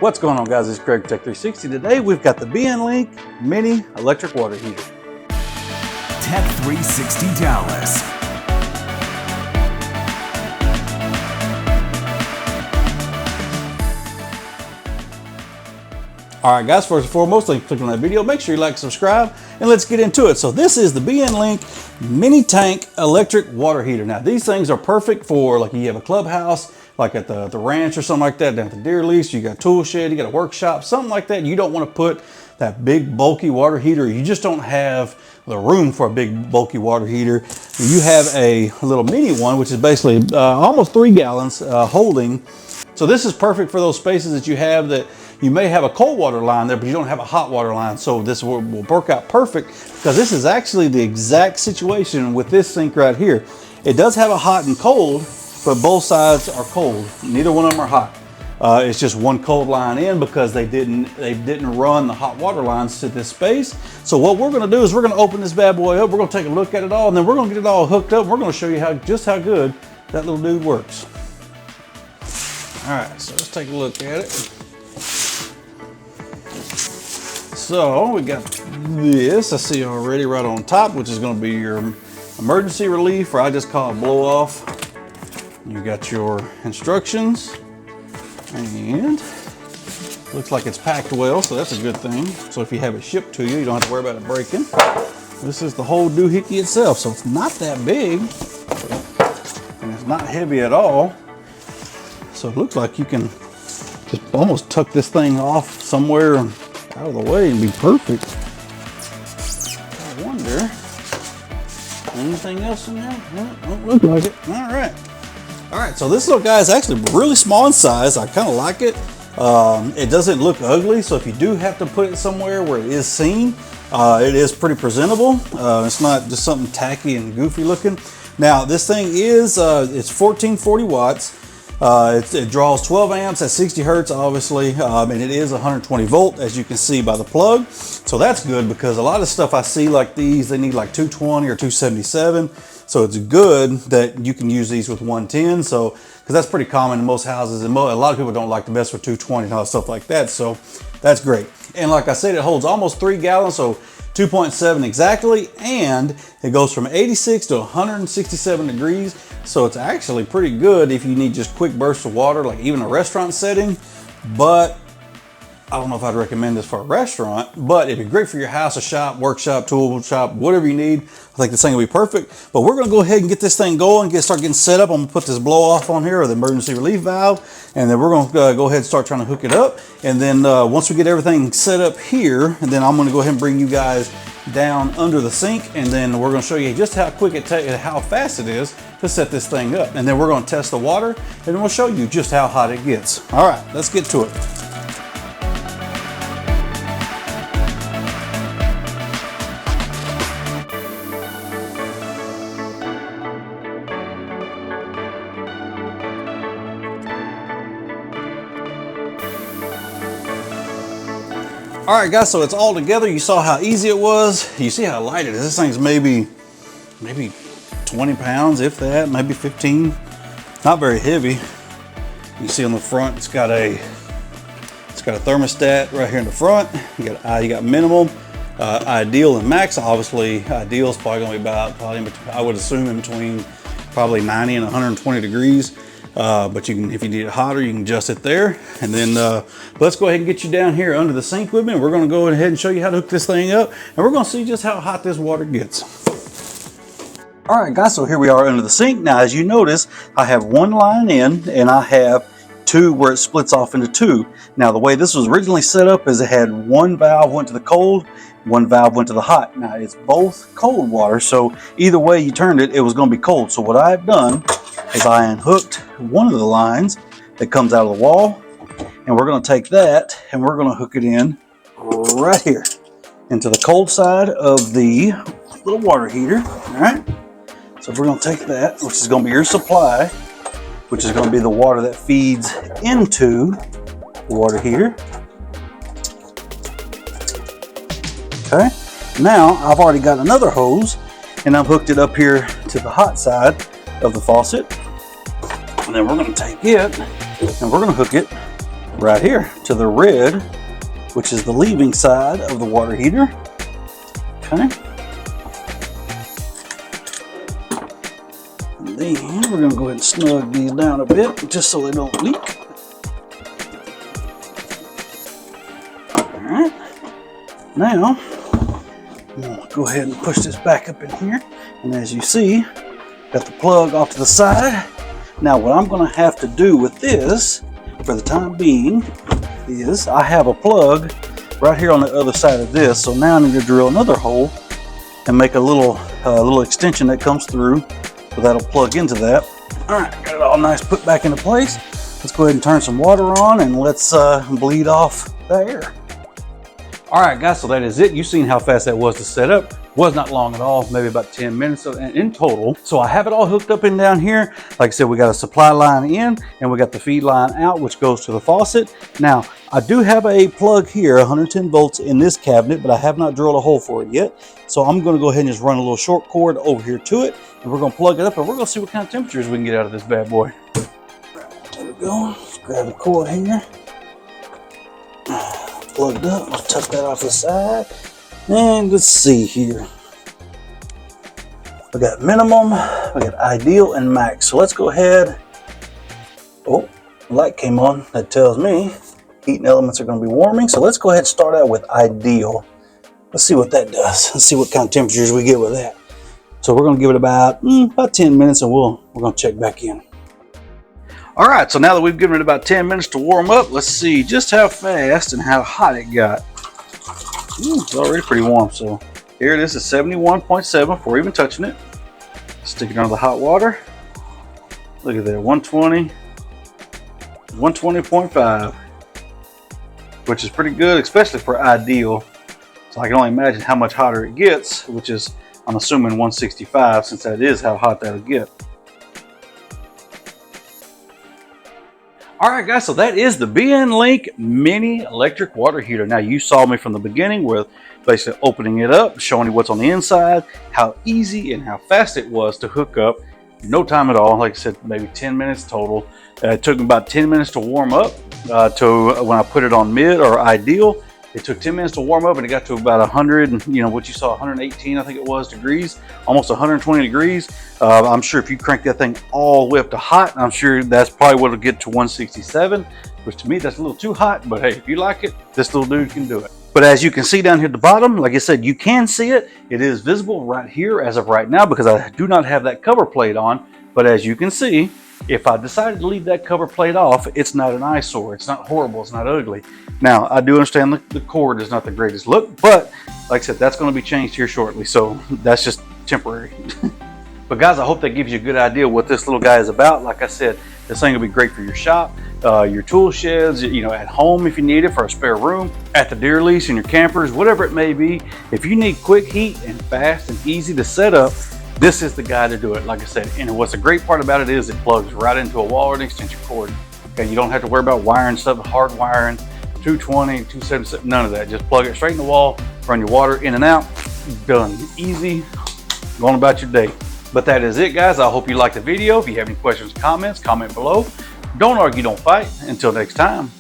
What's going on, guys? It's Craig Tech 360. Today we've got the BN-Link Mini Electric Water Heater. Tech 360 Dallas. All right, guys, first and foremost, click on that video. Make sure you like and subscribe, and let's get into it. So this is the BN-Link Mini Tank Electric Water Heater. Now, these things are perfect for, like, you have a clubhouse, like at the ranch or something like that, down at the Lease, you got a tool shed, you got a workshop, something like that. You don't want to put that big bulky water heater. You just don't have the room for a big bulky water heater. You have a little mini one, which is basically almost 3 gallons holding. So this is perfect for those spaces that you have that you may have a cold water line there, but you don't have a hot water line. So this will work out perfect, because this is actually the exact situation with this sink right here. It does have a hot and cold, but both sides are cold. Neither one of them are hot. It's just one cold line in because they didn't run the hot water lines to this space. So what we're gonna do is we're gonna open this bad boy up. We're gonna take a look at it all, and then we're gonna get it all hooked up. We're gonna show you just how good that little dude works. All right, so let's take a look at it. So we got this, I see already right on top, which is gonna be your emergency relief, or I just call it blow off. You got your instructions, and looks like it's packed well, so that's a good thing. So if you have it shipped to you, you don't have to worry about it breaking. This is the whole doohickey itself, so it's not that big, and it's not heavy at all. So it looks like you can just almost tuck this thing off somewhere and out of the way and be perfect. I wonder, anything else in there? No, don't look like it. All right, so this little guy is actually really small in size. I kind of like it. It doesn't look ugly, so if you do have to put it somewhere where it is seen, it is pretty presentable. It's not just something tacky and goofy looking. Now, this thing is, it's 1440 watts. It draws 12 amps at 60 hertz, obviously, and it is 120 volt, as you can see by the plug. So that's good, because a lot of stuff I see like these, they need like 220 or 277. So it's good that you can use these with 110. So, because that's pretty common in most houses, and a lot of people don't like the best for 220 and all stuff like that. So that's great. And like I said, it holds almost 3 gallons, so 2.7 exactly, and it goes from 86 to 167 degrees. So it's actually pretty good if you need just quick bursts of water, like even a restaurant setting. But I don't know if I'd recommend this for a restaurant, but it'd be great for your house, a shop, workshop, tool shop, whatever you need. I think this thing will be perfect. But we're gonna go ahead and get this thing going, start getting set up. I'm gonna put this blow off on here, or the emergency relief valve, and then we're gonna go ahead and start trying to hook it up. And then once we get everything set up here, and then I'm gonna go ahead and bring you guys down under the sink, and then we're gonna show you just how quick it takes, how fast it is to set this thing up. And then we're gonna test the water, and then we'll show you just how hot it gets. All right, let's get to it. All right, guys, so it's all together. You saw how easy it was. You see how light it is. This thing's maybe 20 pounds, if that, maybe 15. Not very heavy. You see on the front, it's got a thermostat right here in the front. You got minimal, ideal, and max. Obviously, ideal is probably gonna be about, I would assume, in between probably 90 and 120 degrees. But you can, if you need it hotter, you can adjust it there. And then let's go ahead and get you down here under the sink with me. We're gonna go ahead and show you how to hook this thing up, and we're gonna see just how hot this water gets. All right, guys, so here we are under the sink. Now, as you notice, I have one line in, and I have two where it splits off into two. Now, the way this was originally set up is it had one valve went to the cold, one valve went to the hot. Now, it's both cold water, so either way you turned it, it was gonna be cold. So what I've done is I unhooked one of the lines that comes out of the wall, and we're going to take that and we're going to hook it in right here into the cold side of the little water heater. All right, so we're going to take that, which is going to be your supply, which is going to be the water that feeds into the water heater. Okay, now I've already got another hose, and I've hooked it up here to the hot side of the faucet. And then we're going to take it and we're going to hook it right here to the red, which is the leaving side of the water heater. Okay. And then we're gonna go ahead and snug these down a bit just so they don't leak. All right. Now, I'm gonna go ahead and push this back up in here. And as you see, got the plug off to the side. Now what I'm gonna have to do with this for the time being is I have a plug right here on the other side of this. So now I need to drill another hole and make a little extension that comes through. So that'll plug into that. All right, got it all nice put back into place. Let's go ahead and turn some water on and let's bleed off the air. All right, guys, so that is it. You've seen how fast that was to set up. Was not long at all, maybe about 10 minutes in total. So I have it all hooked up in down here. Like I said, we got a supply line in and we got the feed line out, which goes to the faucet. Now, I do have a plug here, 110 volts in this cabinet, but I have not drilled a hole for it yet. So I'm gonna go ahead and just run a little short cord over here to it, and we're gonna plug it up and we're gonna see what kind of temperatures we can get out of this bad boy. There we go, let's grab the cord here. Plugged up, let's tuck that off the side. And let's see here. We got minimum, we got ideal and max. So let's go ahead. Oh, the light came on. That tells me heating elements are going to be warming. So let's go ahead and start out with ideal. Let's see what that does. Let's see what kind of temperatures we get with that. So we're going to give it about 10 minutes and we're going to check back in. All right, so now that we've given it about 10 minutes to warm up, let's see just how fast and how hot it got. It's already pretty warm, so here it is at 71.7 before even touching it. Stick it under the hot water. Look at that, 120, 120.5, which is pretty good, especially for ideal. So I can only imagine how much hotter it gets, which is, I'm assuming 165, since that is how hot that'll get. All right, guys, so that is the BN-Link Mini Electric Water Heater. Now, you saw me from the beginning with basically opening it up, showing you what's on the inside, how easy and how fast it was to hook up. No time at all. Like I said, maybe 10 minutes total. It took me about 10 minutes to warm up to when I put it on mid or ideal. It took 10 minutes to warm up and it got to about 100, what you saw, 118, I think it was, degrees, almost 120 degrees. I'm sure if you crank that thing all the way up to hot, I'm sure that's probably what it'll get to 167, which to me, that's a little too hot. But hey, if you like it, this little dude can do it. But as you can see down here at the bottom, like I said, you can see it. It is visible right here as of right now because I do not have that cover plate on. But as you can see, if I decided to leave that cover plate off, it's not an eyesore. It's not horrible. It's not ugly. Now, I do understand the cord is not the greatest look, but like I said, that's going to be changed here shortly. So that's just temporary. But guys, I hope that gives you a good idea what this little guy is about. Like I said, this thing will be great for your shop, your tool sheds, at home if you need it for a spare room, at the deer lease in your campers, whatever it may be. If you need quick heat and fast and easy to set up, this is the guy to do it, like I said. And what's the great part about it is it plugs right into a wall or an extension cord. Okay, you don't have to worry about wiring stuff, hard wiring, 220, 277, none of that. Just plug it straight in the wall, run your water in and out, done. Easy, going about your day. But that is it, guys. I hope you liked the video. If you have any questions, comments, comment below. Don't argue, don't fight. Until next time.